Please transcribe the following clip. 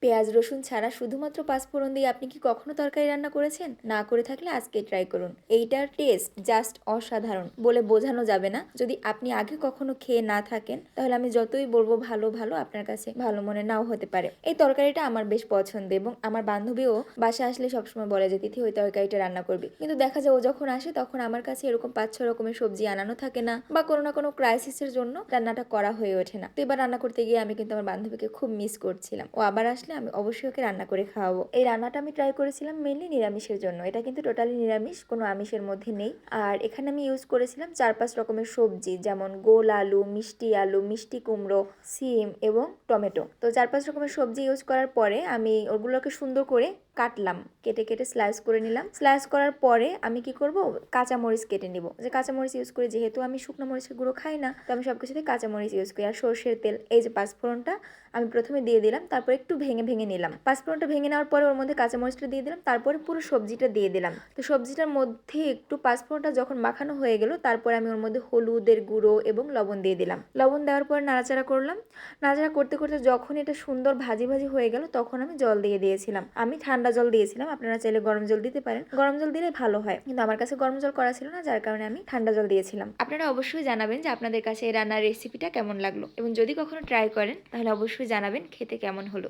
পেঁয়াজ রসুন ছাড়া শুধুমাত্র পাঁচফোড়ন দিয়ে আপনি কি কখনো তরকারি রান্না করেছেন? না করে থাকলে আজকে ট্রাই করুন। এইটার টেস্ট জাস্ট অসাধারণ, বলে বোঝানো যাবে না। যদি আপনি আগে কখনো খেয়ে না থাকেন তাহলে আমি যতই বলবো ভালো ভালো, আপনার কাছে ভালো মনে নাও হতে পারে। এই তরকারিটা আমার বেশ পছন্দ এবং আমার বান্ধবীও বাসা আসলে সবসময় বলে যে তিথি ওই তরকারিটা রান্না করবি, কিন্তু দেখা যায় ও যখন আসে তখন আমার কাছে এরকম 5-6 রকমের সবজি আনানো থাকে না, বা কোনো না কোনো ক্রাইসিসের জন্য রান্নাটা করা হয়ে ওঠে না। তো এবার রান্না করতে গিয়ে আমি কিন্তু আমার বান্ধবীকে খুব মিস করছিলাম। ও আবার আসলে আমি অবশ্যই ওকে রান্না করে খাওয়াবো। এই রান্নাটা আমি ট্রাই করেছিলাম মেনলি নিরামিষের জন্য। এটা কিন্তু টোটালি নিরামিষ, কোনো আমিষের মধ্যে নেই। আর এখানে আমি ইউজ করেছিলাম 4-5 রকমের সবজি, যেমন গোল আলু, মিষ্টি কুমড়ো, সিম এবং টমেটো। তো 4-5 রকমের সবজি ইউজ করার পরে আমি ওগুলোকে সুন্দর করে কাটলাম, কেটে কেটে স্লাইস করে নিলাম। স্লাইস করার পরে আমি কি করব, কাঁচামরিচ কেটে নিব। যে কাঁচামরিচ ইউজ করি, যেহেতু আমি শুকনো মরিচের গুঁড়ো খাই না, তো আমি সব কিছুতে কাঁচামরিচ ইউজ করি। আর সর্ষের তেল, এই যে পাঁচফোড়নটা আমি প্রথমে দিয়ে দিলাম, তারপর একটু ভেঙে ভেঙে নিলাম। পাঁচফোড়নটা ভেঙে নেওয়ার পরে ওর মধ্যে কাঁচামরিচটা দিয়ে দিলাম, তারপরে পুরো সবজিটা দিয়ে দিলাম। তো সবজিটার মধ্যে একটু পাঁচফোড়নটা যখন মাখানো হয়ে গেল, তারপরে আমি ওর মধ্যে হলুদের গুঁড়ো এবং লবণ দিয়ে দিলাম। লবণ দেওয়ার পর নাড়াচাড়া করলাম। নাড়াচাড়া করতে করতে যখন এটা সুন্দর ভাজি ভাজি হয়ে গেল, তখন আমি জল দিয়ে দিয়েছিলাম। আমি ঠান্ডা জল দিয়েছিলাম, আপনারা চাইলে গরম জল দিতে পারেন। গরম জল দিলে ভালো হয়, কিন্তু আমার কাছে গরম জল করা ছিল না, যার কারণে আমি ঠান্ডা জল দিয়েছিলাম। আপনারা অবশ্যই জানাবেন যে আপনাদের কাছে এই রান্নার রেসিপিটা কেমন লাগলো, এবং যদি কখনো ট্রাই করেন তাহলে অবশ্যই জানাবেন খেতে কেমন হলো।